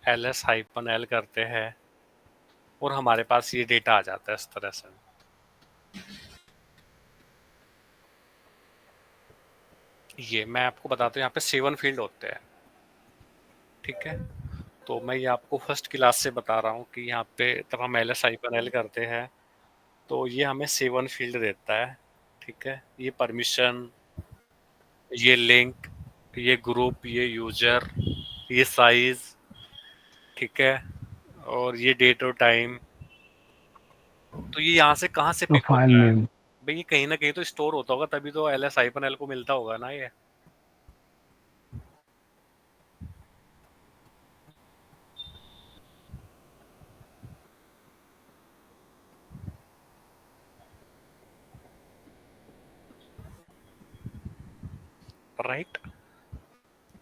ls-l करते हैं और हमारे पास ये डेटा आ जाता है इस तरह से। ये मैं आपको बताता हूँ, यहाँ पे 7 फील्ड होते हैं, ठीक है। तो मैं ये आपको फर्स्ट क्लास से बता रहा हूँ कि यहाँ पे जब हम ls-l करते हैं तो ये हमें 7 फील्ड देता है, ठीक है। ये परमिशन, ये लिंक, ये ग्रुप, ये यूजर, ये साइज, ठीक है, और ये डेट और टाइम। तो ये यहाँ से कहाँ से तो पिक फाइल होता है? नेम। भाई ये कहीं ना कहीं तो स्टोर होता होगा, तभी तो ls-l को मिलता होगा ना ये। राइट।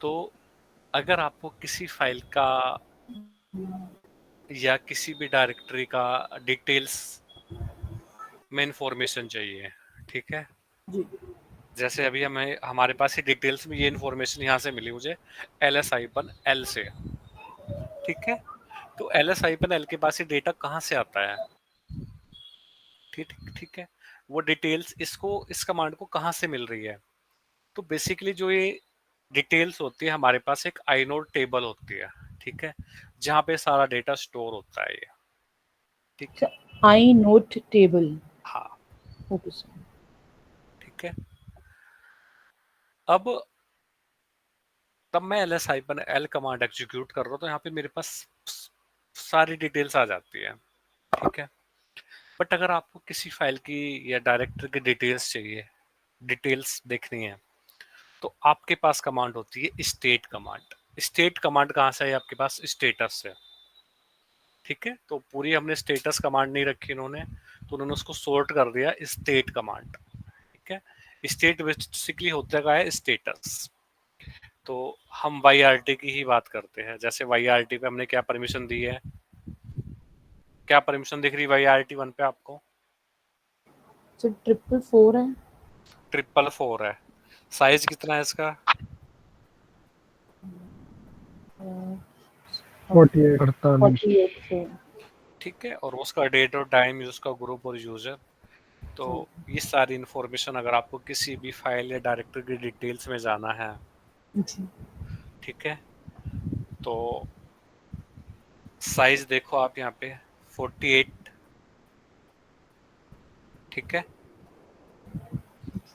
तो अगर आपको किसी फाइल का या किसी भी डायरेक्टरी का डिटेल्स में इंफॉर्मेशन चाहिए, ठीक है। जी। जैसे अभी हमें हमारे पास ही डिटेल्स में ये इंफॉर्मेशन यहाँ से मिली मुझे ls-l से, ठीक है। तो ls-l के पास ये डेटा कहाँ से आता है? ठीक ठीक है। वो डिटेल्स इसको, इस कमांड को कहाँ से मिल रही है? तो बेसिकली जो ये डिटेल्स होती है, हमारे पास एक आइनोड टेबल होती है, ठीक है, जहाँ पे सारा डेटा स्टोर होता है ये, ठीक So, है। inode table. हाँ, Okay, sir. ठीक है। अब तब मैं ls-l कमांड एग्जीक्यूट कर रहा हूँ तो यहाँ पे मेरे पास सारी डिटेल्स आ जाती है, ठीक है। बट अगर आपको किसी फाइल की या डायरेक्टरी की डिटेल्स चाहिए, डिटेल्स देखनी है, तो आपके पास कमांड होती है स्टेट कमांड। स्टेट कमांड कहाँ से है आपके पास? स्टेटस से, ठीक है। तो पूरी हमने स्टेटस कमांड नहीं रखी इन्होंने, तो उन्होंने उसको सॉर्ट कर दिया स्टेट कमांड, ठीक है। स्टेट बेसिकली होता है स्टेटस। तो हम YRT की ही बात करते हैं। जैसे YRT पे हमने क्या परमिशन दी है? क्या परमिशन दिख रही है YRT1 पे आपको? So 444 है। 444 है। साइज कितना है इसका? 48 48। 48 से। ठीक है। और उसका डेट और टाइम, उसका ग्रुप और यूजर। तो जी। ये सारी इंफॉर्मेशन अगर आपको किसी भी फाइल या डायरेक्टरी की डिटेल्स में जाना है, जी। ठीक है, तो साइज देखो आप यहाँ पे 48, ठीक है।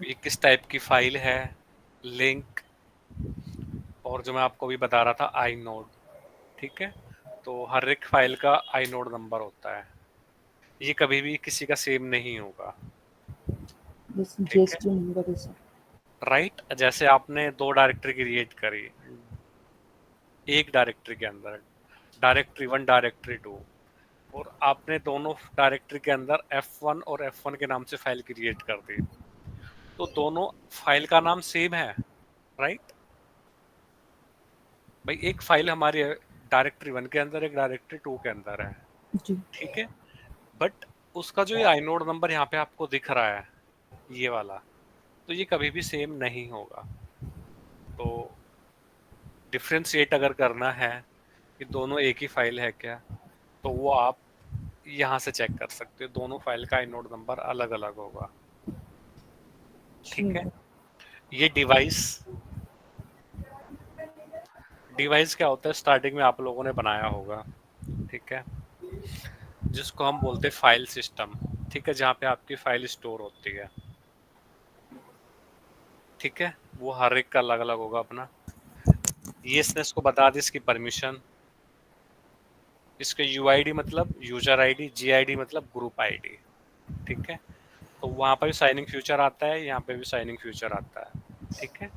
ये किस टाइप की फाइल है, लिंक, और जो मैं आपको अभी बता रहा था आई नोड, ठीक है। तो हर एक फाइल का आई नोड नंबर होता है, ये कभी भी किसी का सेम नहीं होगा, This ठीक है। GST number is right. जैसे आपने 2 डायरेक्टरी क्रिएट करी एक डायरेक्टरी के अंदर, डायरेक्टरी 1 डायरेक्टरी 2, और आपने दोनों डायरेक्टरी के अंदर F1 और F1 के नाम से फाइल क्रिएट कर दी, तो दोनों फाइल का नाम सेम है, राइट। भाई एक फाइल हमारी डायरेक्टरी 1 के अंदर, एक डायरेक्टरी 2 के अंदर है, जी। ठीक है। बट उसका जो ये आइनोड नंबर यहाँ पे आपको दिख रहा है, ये वाला, तो ये कभी भी सेम नहीं होगा। तो डिफ्रेंशिएट अगर करना है कि दोनों एक ही फाइल है क्या, तो वो आप यहाँ से चेक कर सकते हो, दोनों फाइल का आइनोड नंबर अलग अलग होगा, ठीक है। ठीक है। ये डिवाइस, डिवाइस क्या होता है स्टार्टिंग में आप लोगों ने बनाया होगा, ठीक है, जिसको हम बोलते हैं फाइल सिस्टम, ठीक है, जहाँ पे आपकी फाइल स्टोर होती है, ठीक है। वो हर एक का अलग अलग होगा अपना। ये इसने इसको बता दी इसकी परमिशन, इसके UID मतलब यूजर आईडी, GID मतलब ग्रुप आईडी, ठीक है। तो वहां पर भी साइनिंग फ्यूचर आता है, यहाँ पे भी साइनिंग फ्यूचर आता है, ठीक है।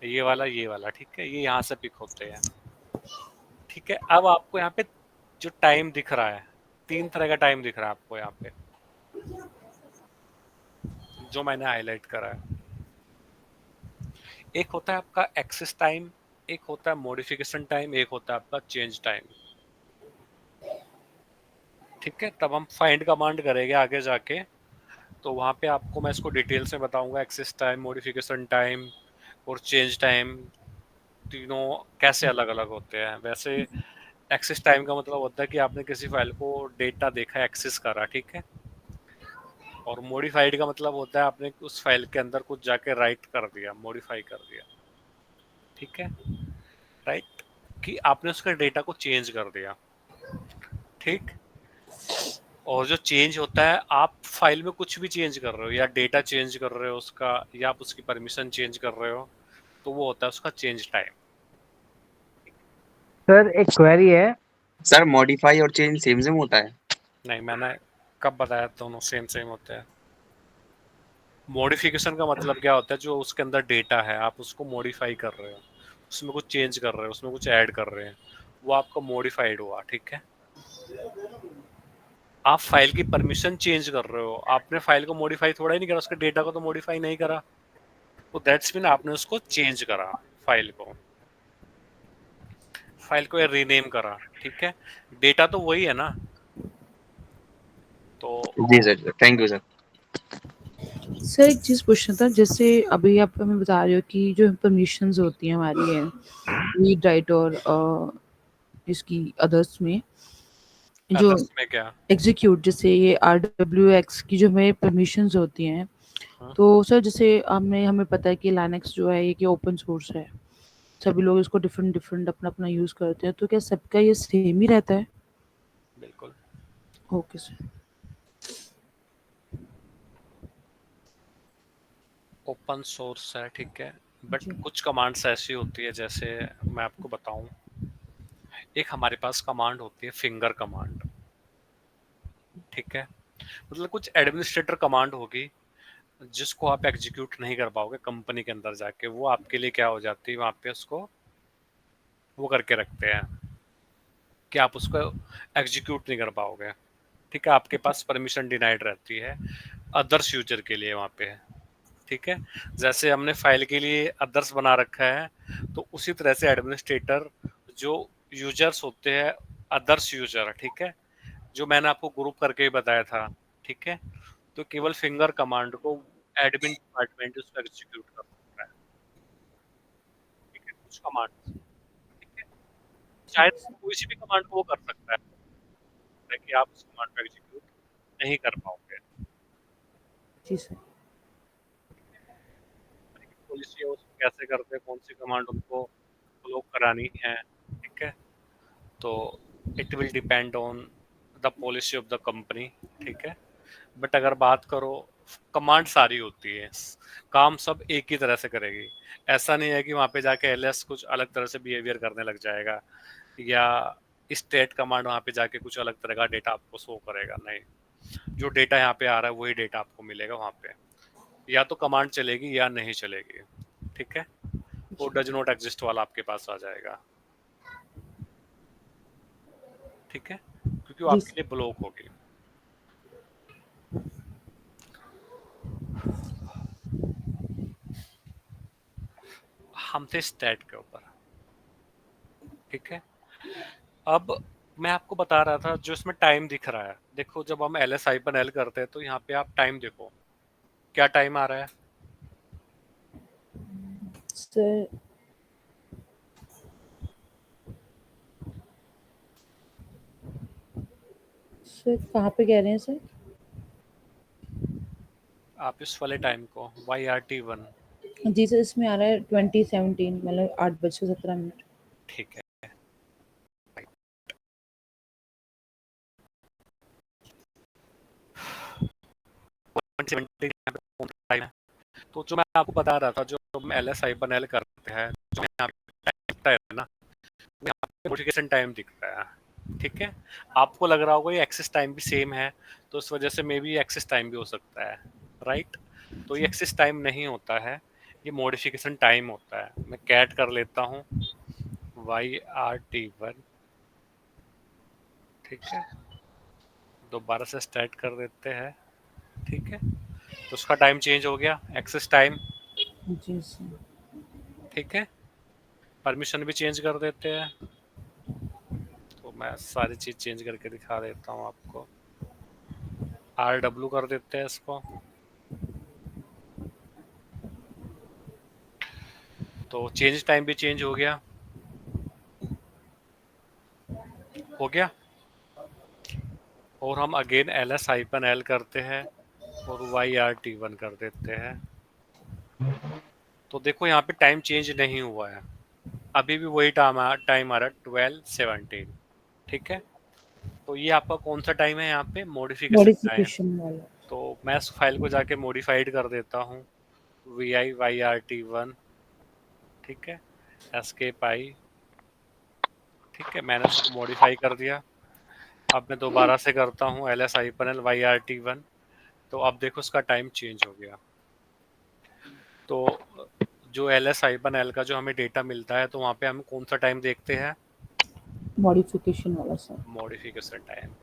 ये वाला ठीक है, ये यहाँ से पिक होते हैं, ठीक है। अब आपको यहाँ पे जो टाइम दिख रहा है, 3 तरह का टाइम दिख रहा है आपको यहाँ पे, जो मैंने हाईलाइट करा है। एक होता है आपका एक्सेस टाइम, एक होता है मॉडिफिकेशन टाइम, एक होता है आपका चेंज टाइम, ठीक है। तब हम फाइंड कमांड करेंगे आगे जाके, तो वहां पे आपको मैं इसको डिटेल्स में बताऊंगा, एक्सेस टाइम, मॉडिफिकेशन टाइम और चेंज टाइम तीनों कैसे अलग अलग होते हैं। वैसे एक्सेस टाइम का मतलब होता है कि आपने किसी फाइल को डेटा देखा, एक्सेस करा, ठीक है। और मॉडिफाइड का मतलब होता है आपने उस फाइल के अंदर कुछ जाके राइट कर दिया, मॉडिफाई कर दिया, ठीक है, राइट, कि आपने उसके डेटा को चेंज कर दिया, ठीक। और जो चेंज होता है, आप फाइल में कुछ भी चेंज कर रहे हो, या डेटा चेंज कर रहे हो उसका, या आप उसकी परमिशन चेंज कर रहे हो, तो वो होता है उसका चेंज टाइम। सर एक क्वेरी है। सर मॉडिफाई और चेंज सेम सेम होता है? नहीं, मैंने कब बताया दोनों सेम सेम होते हैं? मॉडिफिकेशन का मतलब क्या होता है, जो उसके अंदर डेटा है आप उसको मॉडिफाई कर रहे हो, उसमें कुछ चेंज कर रहे हो, उसमें कुछ ऐड कर रहे हैं, वो आपका मॉडिफाइड हुआ, ठीक है। आप फाइल की परमिशन चेंज कर रहे हो, आपने फाइल को मॉडिफाई थोड़ा ही नहीं करा, उसके डेटा को तो मॉडिफाई नहीं करा, तो दैट्स मीन आपने उसको चेंज करा, फाइल को, फाइल को रीनेम करा, ठीक है। डेटा तो वही है ना, तो जी sir, thank you sir. Sir एक चीज़ पूछना था, जैसे अभी आप हमें बता रहे हो कि जो परमिशंस होती हैं हमारी है रीड राइट और इसकी अदर्स में जो अदर्स में क्या? एग्जीक्यूट, जैसे ये RWX की जो हमें परमिशंस होती हैं, हाँ, तो सर जैसे हमें हमें पता है कि लाइनक्स जो है ये ओपन सोर्स है, सभी लोग इसको डिफरेंट डिफरेंट अपना अपना यूज़ करते हैं, तो क्या सबका ये सेम ही रहता है? बिल्कुल। Okay sir. ओपन सोर्स है, ठीक है, बट जी कुछ कमांड्स ऐसी होती है, जैसे मैं आपको बताऊं, एक हमारे पास कमांड होती है फिंगर कमांड, ठीक है। मतलब कुछ एडमिनिस्ट्रेटर कमांड होगी जिसको आप एग्जीक्यूट नहीं कर पाओगे कंपनी के अंदर जाके, वो आपके लिए क्या हो जाती है, वहां पे उसको वो करके रखते हैं कि आप उसको एग्जीक्यूट नहीं कर पाओगे, ठीक है। आपके पास परमिशन डिनाइड रहती है अदर्स यूजर के लिए वहां पे, ठीक है। जैसे हमने फाइल के लिए अदर्स बना रखा है, तो उसी तरह से एडमिनिस्ट्रेटर जो यूजर्स होते हैं, अदर्स यूजर, ठीक है, जो मैंने आपको ग्रुप करके ही बताया था, ठीक है, तो केवल फिंगर कमांड को एडमिन डिपार्टमेंट उसको एग्जीक्यूट कर सकता है, ठीक है, कुछ कमांड, ठीक है। शायद कोई सी भी कमांड को वो कर सकता है कि आप उस कमांड को एग्जीक्यूट नहीं कर पाओगे, जी सर। पॉलिसी है उसको कैसे करते हैं, कौन सी कमांड उनको फ्लो करानी है, ठीक है। तो it will depend on the policy of the company, ठीक है। बट अगर बात करो, कमांड सारी होती है, काम सब एक ही तरह से करेगी। ऐसा नहीं है कि वहां पे जाके एलएस कुछ अलग तरह से बिहेवियर करने लग जाएगा, या स्टेट कमांड वहां पे जाके कुछ अलग तरह का डेटा आपको शो करेगा, नहीं। जो डेटा यहाँ पे आ रहा है वही डेटा आपको मिलेगा वहां पे, या तो कमांड चलेगी या नहीं चलेगी, ठीक है। वो डज नॉट एग्जिस्ट वाला आपके पास आ जाएगा, ठीक है, क्योंकि वो जी आपके सर। लिए ब्लॉक होगी। हम थे स्टैट के ऊपर, ठीक है। अब मैं आपको बता रहा था, जो इसमें टाइम दिख रहा है, देखो जब हम LS-L करते हैं तो यहाँ पे आप टाइम देखो, क्या टाइम आ रहा है। सर सर कहाँ पे कह रहे हैं सर? आप इस वाले टाइम को YRT1, जी सर, इसमें आ रहा है 2017, मतलब 8:17। ठीक है। 170 यहाँ पे कौन सा टाइम है? तो जो मैं आपको बता रहा था, जो हम LS-L करते हैं, जो यहाँ पे टाइम दिखता है ना, यहाँ पे नोटिफिकेशन टाइम दिखता है, ठीक है। आपको लग रहा होगा ये एक्सेस टाइम भी सेम है, तो इस वजह से मे बी एक्सेस टाइम भी हो सकता है, राइट। तो ये एक्सेस टाइम नहीं होता है, ये मॉडिफिकेशन टाइम होता है। मैं कैट कर लेता हूँ YRT1, ठीक है, दोबारा से स्टार्ट कर देते हैं, ठीक है। तो उसका टाइम चेंज हो गया, एक्सेस टाइम, जी सर। ठीक है। परमिशन भी चेंज कर देते हैं, तो मैं सारी चीज चेंज करके दिखा देता हूँ आपको। RW कर देते हैं इसको, तो चेंज टाइम भी चेंज हो गया, हो गया। और हम अगेन ls-l करते हैं और yrt1 कर देते हैं। तो देखो यहाँ पे टाइम चेंज नहीं हुआ है, अभी भी वही टाइम आ रहा है 12:17। ठीक है, तो ये आपका कौन सा टाइम है यहाँ पे? Modification time. मॉडिफिकेशन वाला। तो मैं इस फाइल को जाके मॉडिफाइड कर देता हूँ, VIYRT1। ठीक है, एस्केप आई। ठीक है, मैंने उसको मॉडिफाई कर दिया। अब मैं दोबारा से करता हूँ ls-lyrt1। तो अब देखो उसका टाइम चेंज हो गया। तो जो ls-l का जो हमें डेटा मिलता है, तो वहाँ पे हम कौन सा टाइम देखते हैं? मॉडिफिकेशन वाला sir. Modification time.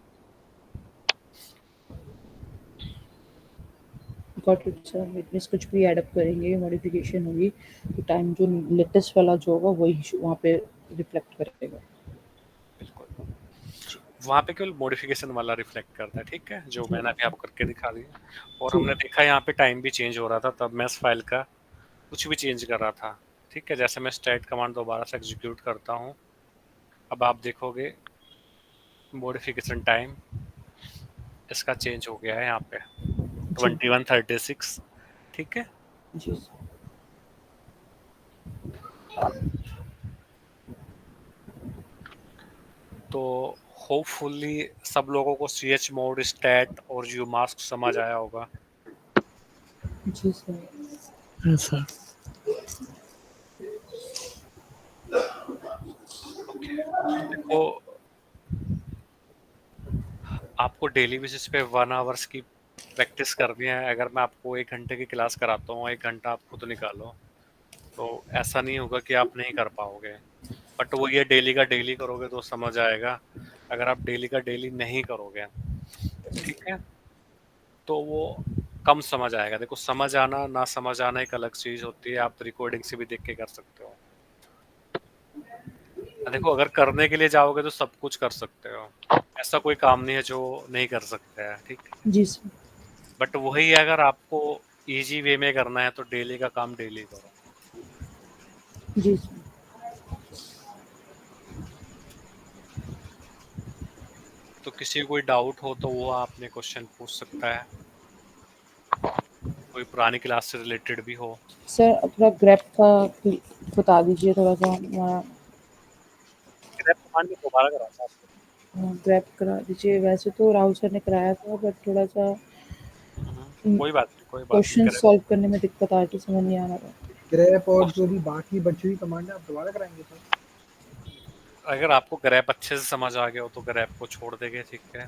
Got it sir. Means कुछ भी ऐड अप करेंगे, मॉडिफिकेशन होगी, तो टाइम जो लेटेस्ट वाला जो होगा वही वहाँ पे रिफ्लेक्ट करेगा। बिल्कुल, वहाँ पे केवल मॉडिफिकेशन वाला रिफ्लेक्ट करता है। ठीक है, जो मैंने अभी आपको करके दिखा दिया। और हमने देखा यहाँ पे टाइम भी चेंज हो रहा था, तब मैं इस फाइल का कुछ भी चेंज कर रहा था। ठीक है, जैसे मैं स्टैट कमांड दोबारा से एग्जीक्यूट करता हूँ, अब आप देखोगे मॉडिफिकेशन टाइम इसका चेंज हो गया है यहाँ पे 21:36। ठीक है, जी। तो होपफुली सब लोगों को ch मोड, स्टैट और umask समझ आया होगा। जी सर। Yes sir. ओके, तो देखो आपको डेली बेसिस पे 1 आवर्स की प्रैक्टिस करनी है। अगर मैं आपको 1 घंटे की क्लास कराता हूँ, 1 घंटा आप खुद निकालो, तो ऐसा नहीं होगा कि आप नहीं कर पाओगे। बट वो ये डेली का डेली करोगे तो समझ आएगा। अगर आप डेली का डेली नहीं करोगे, ठीक है, तो वो कम समझ आएगा। देखो, समझ आना ना समझ आना एक अलग चीज होती है, आप रिकॉर्डिंग से भी देख के कर सकते हो। देखो, अगर करने के लिए जाओगे तो सब कुछ कर सकते हो, ऐसा कोई काम नहीं है जो नहीं कर सकते हैं। ठीक, जी सर। बट वही है, अगर आपको इजी वे में करना है तो डेली का काम डेली करो। जी सर। तो किसी को कोई डाउट हो तो वो आपने क्वेश्चन पूछ सकता है, कोई पुरानी क्लास से रिलेटेड भी हो। सर थोड़ा ग्रेप का बता दीजिए थोड़ा सा हमारा। ग्रैब कमांड में दोबारा कराता ग्रेप करा दीजिए। वैसे तो राहुल सर ने कराया था, बट थोड़ा सा हूँ। कोई बात नहीं, कोई बात नहीं। क्वेश्चन सॉल्व करने में दिक्कत आ रही थी, समझ नहीं आ रहा था। ग्रेप और जो भी बाकी बची हुई कमांड है आप दोबारा कराएंगे सर? अगर आपको ग्रैप अच्छे से समझ आ गया हो तो ग्रैप को छोड़ देंगे। ठीक है,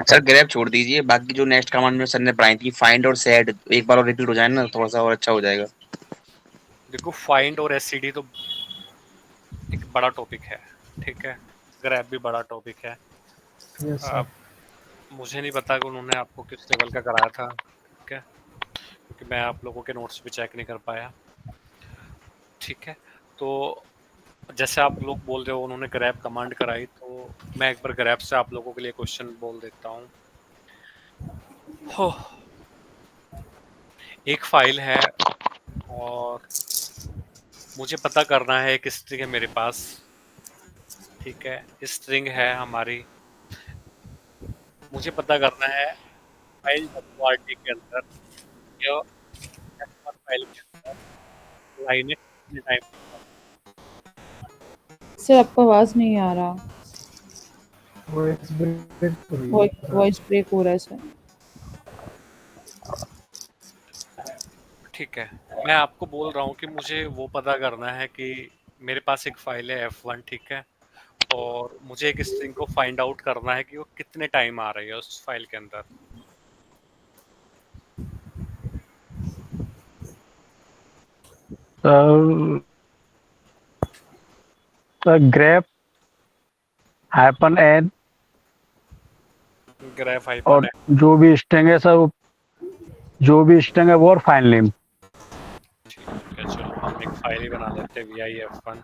सर ग्रैब छोड़ दीजिए, बाकी जो नेक्स्ट कमांड में सर ने पढ़ाई थी फाइंड और सेट, एक बार और रिपीट हो जाए ना थोड़ा सा और अच्छा हो जाएगा। देखो फाइंड और एससीडी तो एक बड़ा टॉपिक है। ठीक है, ग्रैप भी बड़ा टॉपिक है। Yes sir. अब मुझे नहीं पता कि उन्होंने आपको किस लेवल का कराया था। ठीक है, क्योंकि मैं आप लोगों के नोट्स भी चेक नहीं कर पाया। ठीक है, तो जैसे आप लोग बोल रहे हो उन्होंने ग्रैप कमांड कराई, तो मैं एक बार ग्रैप से आप लोगों के लिए क्वेश्चन बोल देता हूँ। एक फाइल है और मुझे पता करना है, एक स्ट्रिंग है मेरे पास। ठीक है, स्ट्रिंग है हमारी, मुझे पता करना है फाइल WRT के अंदर या F1 फाइल के अंदर लाइनें कितने टाइम। सर आपका आवाज नहीं आ रहा, वॉइस ब्रेक हो रही है सर। वॉइस ब्रेक हो रहा है सर। ठीक है, मैं आपको बोल रहा हूँ कि मुझे वो पता करना है कि मेरे पास एक फाइल है F1। ठीक है, और मुझे एक स्ट्रिंग को फाइंड आउट करना है कि वो कितने टाइम आ रही है उस फाइल के अंदर। ग्रेप हाइपन एन ग्रैफ और हाइपन है। जो भी स्ट्रिंग है सर, जो भी स्ट्रिंग है वो और फाइल नेम। ठीक है, चलो हम एक फाइल ही बना लेते हैं VIF1।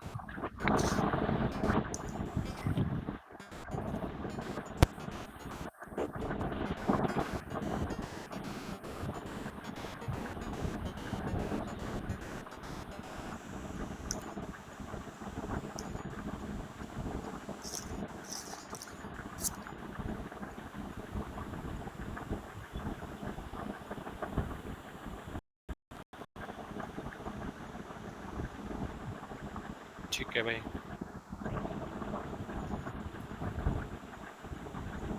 ठीक है भाई,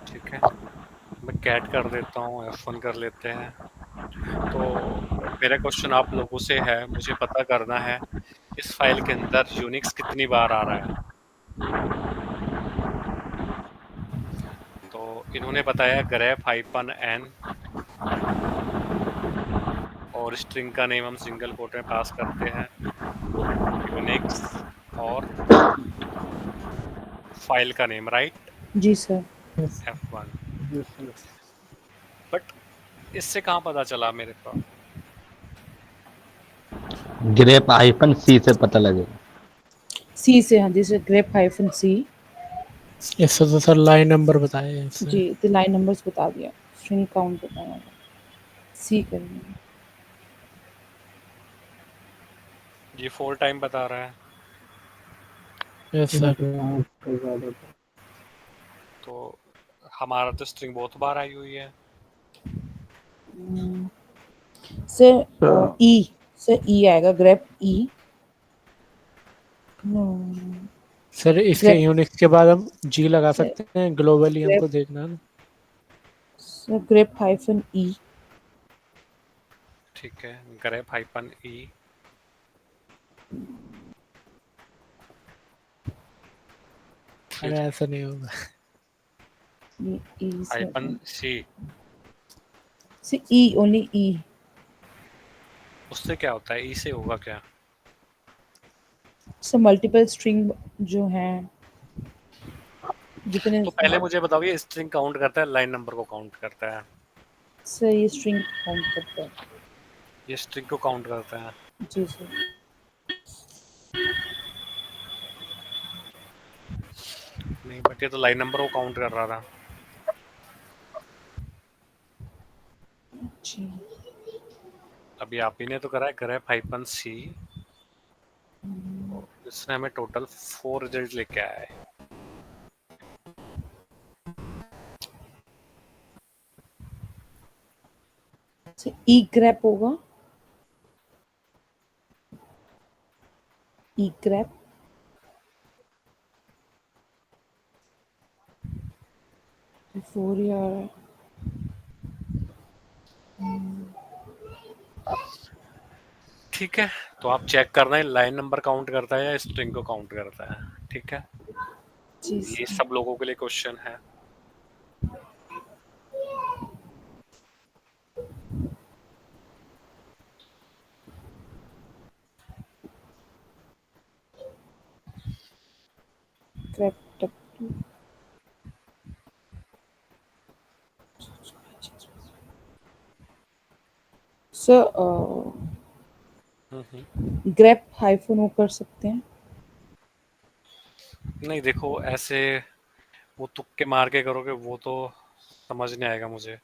ठीक है, मैं कैट कर देता हूँ, F1 कर लेते हैं। तो मेरा क्वेश्चन आप लोगों से है, मुझे पता करना है इस फाइल के अंदर यूनिक्स कितनी बार आ रहा है। तो इन्होंने बताया grep हाइफन n, और स्ट्रिंग का नेम हम सिंगल कोट में पास करते हैं, यूनिक्स, और फाइल का name, right, ji sir. F1। But इससे कहाँ पता चला मेरे को? ग्रेप हाइफन सी से पता लगेगा। सी से, हाँ जी सर, ग्रेप हाइफन सी। इससे तो सर लाइन नंबर बताए हैं इससे। जी, तो लाइन नंबर्स बता दिया, स्ट्रिंग काउंट बताया, सी करेंगे। ये 4 टाइम बता रहा है, यस सर। तो हमारा तो स्ट्रिंग बहुत बार आई हुई है। सर ई, सर ई आएगा, ग्रेप ई। सर इसके ग्रेप, यूनिक्स के बाद हम जी लगा सर सकते हैं, ग्लोबली ग्रेप, हमको देखना है ना। सर ग्रेप हाइफन ई। ठीक है, grep हाइफन e, अरे फिर ऐसा नहीं होगा। ई हाइफन c, से ई, ओनली ई। उससे क्या होता है? e से होगा क्या? सर मल्टीपल स्ट्रिंग जो हैं, जितने, तो पहले मुझे बताओ, ये स्ट्रिंग काउंट करता है, लाइन नंबर को काउंट करता है? सर ये स्ट्रिंग काउंट करता है। ये स्ट्रिंग को काउंट करता है। जी सर। नहीं, बट ये तो लाइन नंबर को काउंट कर रहा था। जी, अभी आप ही ने तो करा है grep हाइफन c, इसने हमें टोटल 4 रिजल्ट लेके आया है। सर ई ग्रेप होगा, ई ग्रेप। 4 या ठीक है, तो आप चेक करना है लाइन नंबर काउंट करता है या स्ट्रिंग को काउंट करता है। ठीक है, जी ये सर। सब लोगों के लिए क्वेश्चन है। Grep W. Sir grep hyphen वो कर सकते हैं? नहीं, देखो ऐसे वो तुक्के मार के करोगे वो तो समझ नहीं आएगा मुझे।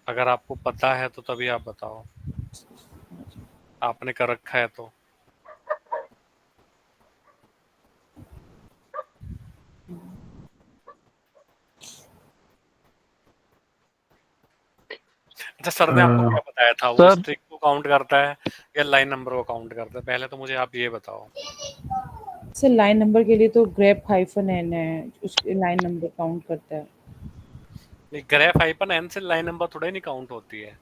अगर आपको पता है तो तभी आप बताओ, आपने कर रखा है तो। अच्छा, सर ने आपको क्या बताया था, वो सर स्ट्रिंग को काउंट करता है या लाइन नंबर को काउंट करता है? पहले तो मुझे आप ये बताओ। सर लाइन नंबर के लिए तो ग्रेप हाइफन एन है, उसके लाइन नंबर काउंट करता है। नहीं, ग्रेप हाइपन एन से लाइन नंबर थोड़ा नहीं काउंट होती है।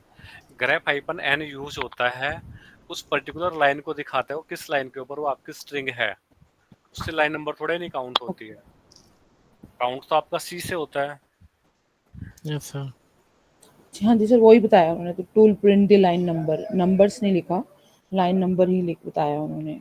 ग्रेप हाइपन एन यूज होता है उस पर्टिकुलर लाइन को दिखाता है, वो किस लाइन के ऊपर वो आपकी स्ट्रिंग है, उससे लाइन नंबर थोड़ा नहीं काउंट होती है। काउंट तो आपका सी से होता है। Yes sir. हाँ जी सर, वही बताया उन्होंने, तो tool print the line number, numbers नहीं लिखा, लाइन नंबर ही लिख बताया उन्होंने।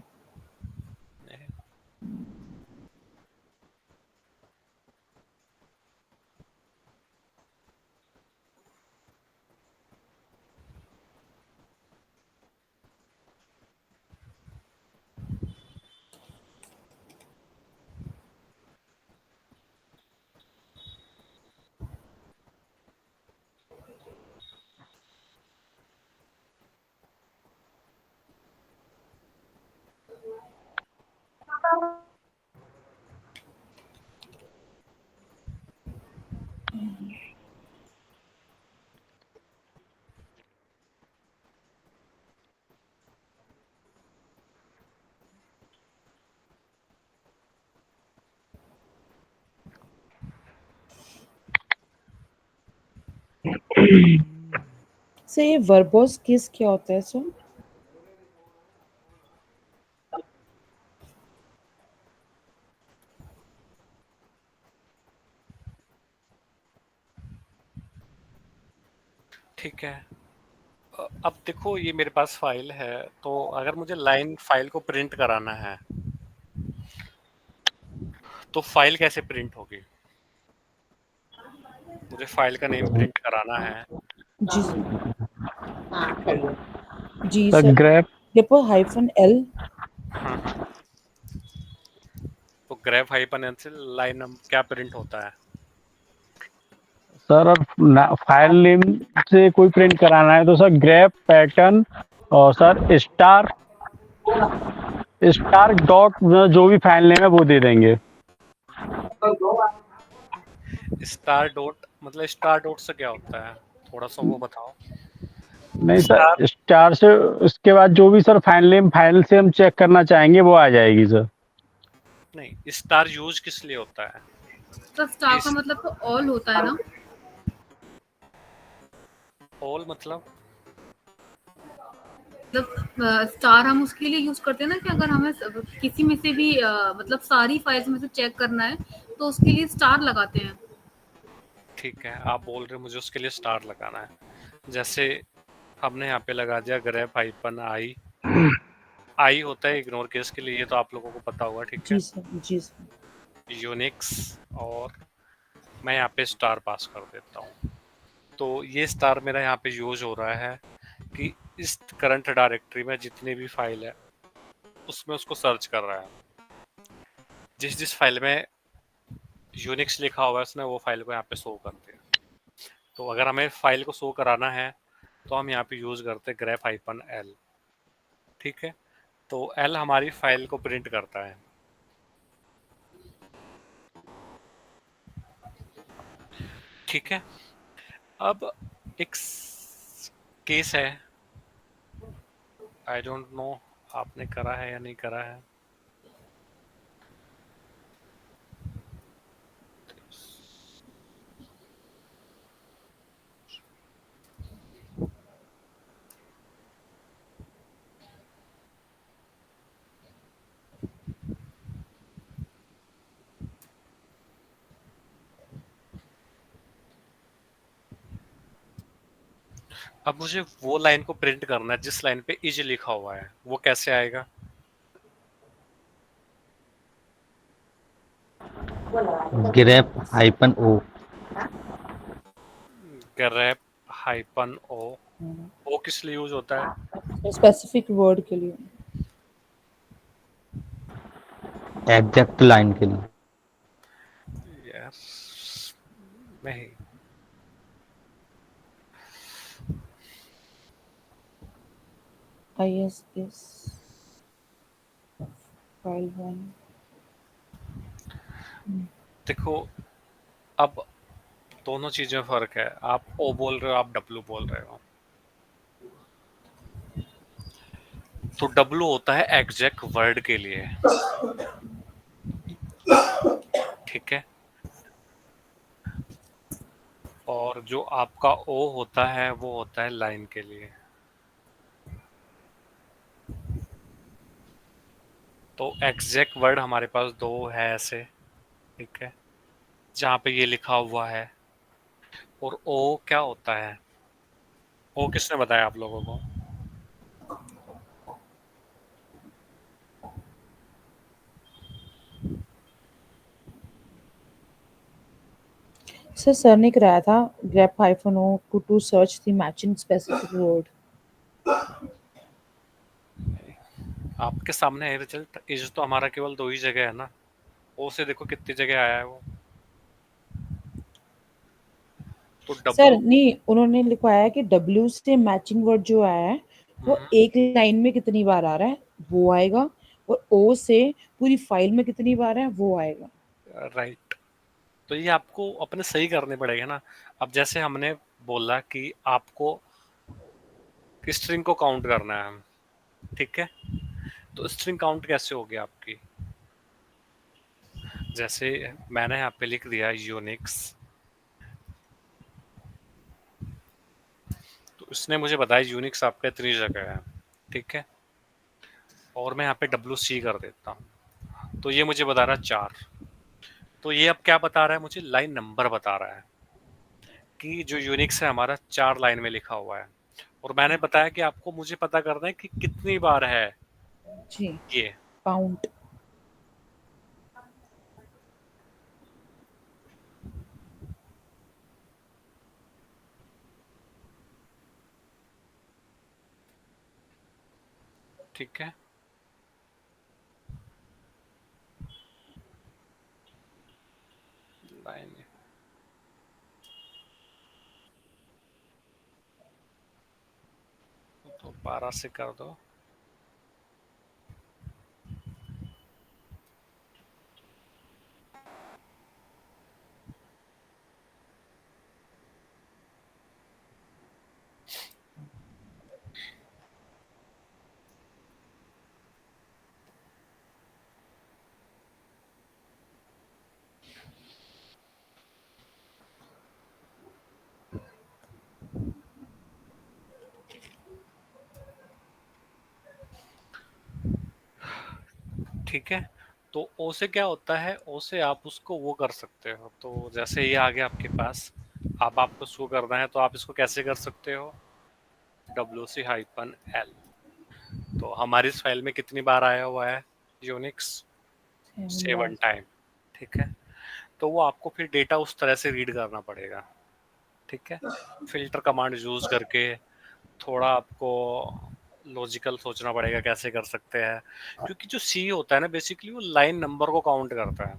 सर ये वर्बोस केस क्या होता है सर? ठीक है। अब देखो ये मेरे पास फाइल है, तो अगर मुझे लाइन फाइल को प्रिंट कराना है तो फाइल कैसे प्रिंट होगी? मुझे फाइल का नेम प्रिंट कराना है। जी सर। ठीक है। जी sir sir. Grape depot hyphen L. हाँ हाँ। तो ग्रेप हाइपन एन से लाइन नंबर क्या प्रिंट होता है? सर और फाइल नेम से कोई प्रिंट कराना है तो सर ग्रेप पैटर्न और सर स्टार स्टार डॉट जो भी फाइल नेम है वो दे देंगे। स्टार डॉट मतलब स्टार डॉट से क्या होता है? थोड़ा सा वो बताओ। नहीं स्टार सर स्टार से उसके बाद जो भी सर फाइल नेम फाइल से हम चेक करना चाहेंगे वो आ जाएगी सर। नहीं, स्टार यूज किस लिए होता है? तो स्टार का इस मतलब तो ऑल होता है ना? ऑल मतलब मतलब स्टार हम उसके लिए यूज करते हैं ना कि अगर हमें किसी में से भी मतलब सारी फाइल्स में से चेक करना है तो उसके लिए स्टार लगाते हैं। ठीक है, आप बोल रहे हो मुझे उसके लिए स्टार लगाना है। जैसे हमने यहाँ पे लगा दिया ग्रेप हाइपन आई। आई होता है इग्नोर केस के लिए, ये तो आप लोगों को पता होगा। ठीक जी है। सर। जी सर। यूनिक्स और मैं यहाँ पे स्टार पास कर देता हूँ। तो ये स्टार मेरा यहाँ पे यूज हो रहा है कि इस करंट डायरेक्टरी में जितनी भी फाइल है उसमें उसको सर्च कर रहा है। जिस जिस फाइल में यूनिक्स लिखा हुआ है उसने वो फाइल को यहाँ पे शो कर दिया। तो अगर हमें फाइल को शो कराना है तो हम यहाँ पे यूज करते हैं ग्रेप हाइपन एल। ठीक है। तो एल हमारी फाइल को प्रिंट करता है। ठीक है। अब एक केस है, आई डोंट नो आपने करा है या नहीं करा है। अब मुझे वो लाइन को प्रिंट करना है जिस लाइन पे इज लिखा हुआ है, वो कैसे आएगा? ग्रेप हाइपन ओ। ग्रेप हाइपन ओ। ओ किस लिए यूज होता है? स्पेसिफिक वर्ड के लिए। एग्जैक्ट लाइन के लिए। यस। नहीं। ISS file one. देखो, अब दोनों चीजें में फर्क है। आप ओ बोल रहे हो, आप डब्लू बोल रहे हो। तो डब्लू होता है एग्जैक्ट वर्ड के लिए। ठीक है। और जो आपका ओ होता है वो होता है लाइन के लिए। तो एग्जैक्ट वर्ड हमारे पास दो है ऐसे। ठीक है। जहाँ पे ये लिखा हुआ है। और ओ क्या होता है? ओ किसने बताया आप लोगों को? सर ने कराया था grep hyphen o to search the matching specific word। आपके सामने है रिजल्ट। इज तो हमारा केवल दो ही जगह है ना। ओ से देखो कितनी जगह आया है वो। तो सर डब्लू। नहीं, उन्होंने लिखवाया कि W से मैचिंग वर्ड जो आया है वो एक लाइन में कितनी बार आ रहा है वो आएगा, और O से पूरी फाइल में कितनी बार है वो आएगा। राइट। तो ये आपको अपने सही करने पड़ेगा ना। अब जैसे हमने बोला कि आपको स्ट्रिंग को काउंट करना है। ठीक है। तो स्ट्रिंग काउंट कैसे होगी आपकी? जैसे मैंने यहाँ पे लिख दिया यूनिक्स उसने मुझे बताया यूनिक्स आपका इतनी जगह है, ठीक है, और मैं यहाँ पे WC कर देता हूँ, तो ये मुझे बता रहा है 4। तो ये अब क्या बता रहा है मुझे, लाइन नंबर बता रहा है कि जो यूनिक्स है हमारा 4 लाइन में लिखा हुआ है, और मैंने बताया कि आपको मुझे पता करना है कि कितनी बार है जी, ये। काउंट। ठीक है, लाइन तो 12 से कर दो। ठीक है, तो ओ से क्या होता है, ओ से आप उसको वो कर सकते हो, तो जैसे ये आ गया आपके पास, अब आपको शो करना है तो आप इसको कैसे कर सकते हो, WC-L। तो हमारी इस फाइल में कितनी बार आया हुआ है यूनिक्स, 7 टाइम, ठीक है। तो वो आपको फिर डेटा उस तरह से रीड करना पड़ेगा, ठीक है, फिल्टर कमांड यूज करके थोड़ा आपको लॉजिकल सोचना पड़ेगा कैसे कर सकते हैं, क्योंकि जो सी होता है ना बेसिकली वो लाइन नंबर को काउंट करता है,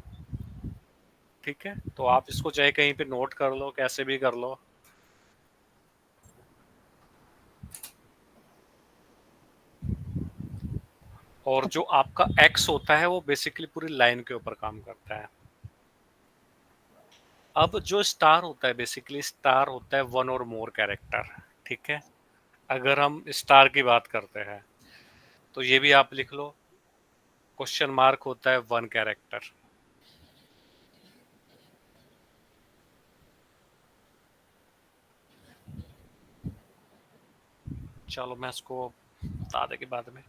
ठीक है। तो आप इसको चाहे कहीं पे नोट कर लो, कैसे भी कर लो। और जो आपका एक्स होता है वो बेसिकली पूरी लाइन के ऊपर काम करता है। अब जो स्टार होता है, बेसिकली स्टार होता है 1 और मोर कैरेक्टर, ठीक है। अगर हम स्टार की बात करते हैं तो ये भी आप लिख लो, क्वेश्चन मार्क होता है 1 कैरेक्टर। चलो मैं इसको बता देंगे बाद में।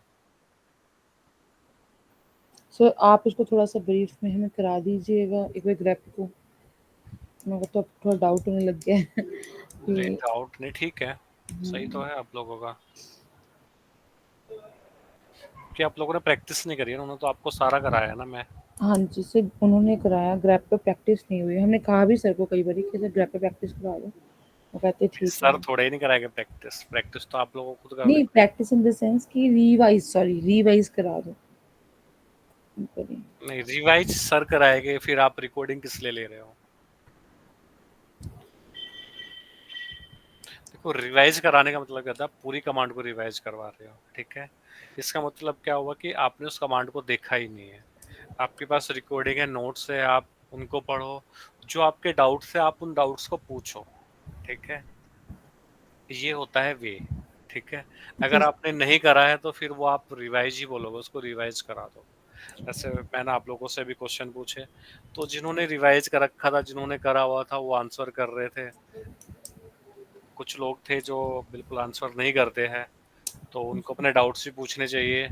सर आप इसको थोड़ा सा ब्रीफ में हमें करा दीजिएगा एक बार ग्रेप को, मेरे को तो अब थोड़ा डाउट होने लग गया है नहीं कि डाउट नहीं, ठीक है, सही तो है आप लोगों का, कि आप लोगों ने प्रैक्टिस नहीं करी है ना, उन्होंने तो आपको सारा कराया है ना। मैं हाँ जी सर, उन्होंने कराया, ग्रेप पे प्रैक्टिस नहीं हुई, हमने कहा भी सर को कई बार कि सर ग्रेप पे प्रैक्टिस करा दो, वो कहते ठीक है। सर थोड़े ही नहीं कराएंगे प्रैक्टिस, प्रैक्टिस तो आप लोगों को खुद करनी नहीं, पड़ेगी। प्रैक्टिस इन द सेंस कि रिवाइज, सॉरी रिवाइज करा दो करिए। नहीं, रिवाइज सर कराएंगे, फिर आप रिकॉर्डिंग किस लिए ले रहे हो। देखो रिवाइज कराने का मतलब क्या था, आप पूरी कमांड को रिवाइज करवा रहे हो, ठीक है। इसका मतलब क्या हुआ कि आपने उस कमांड को देखा ही नहीं है, आपके पास रिकॉर्डिंग है, नोट्स है, आप उनको पढ़ो, जो आपके डाउट्स है आप उन डाउट्स को पूछो, ठीक है। ये होता है वे, ठीक है। जी अगर आपने नहीं करा है तो फिर वो आप रिवाइज ही बोलोगे, उसको रिवाइज करा दो। जैसे मैंने आप लोगों से भी क्वेश्चन पूछे, तो जिन्होंने रिवाइज कर रखा था, जिन्होंने करा हुआ था, वो आंसर कर रहे थे। कुछ लोग थे जो बिल्कुल आंसर नहीं करते हैं, तो उनको अपने डाउट्स भी पूछने चाहिए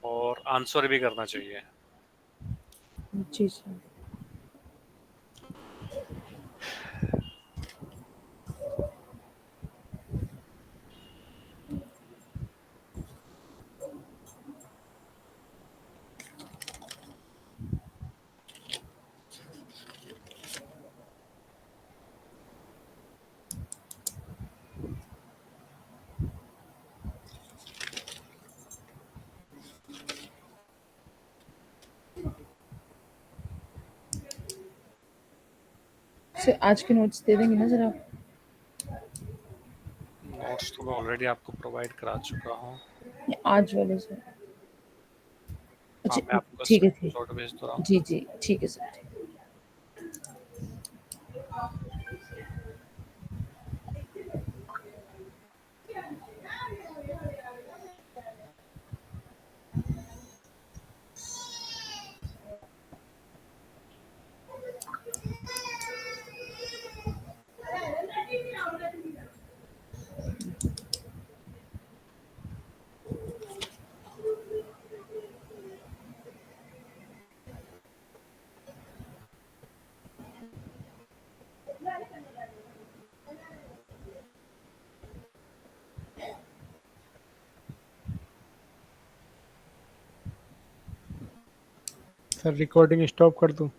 और आंसर भी करना चाहिए। जी सर। सर आज के नोट्स दे देंगे ना सर आप? नोट्स तो मैं ऑलरेडी आपको प्रोवाइड करा चुका हूँ। आज वाले सर? हाँ, अच्छा मैं आपको ठीक है, ठीक। स्क्रीनशॉट भेज दे रहा हूँ। जी जी ठीक है सर। सर रिकॉर्डिंग स्टॉप कर दूं?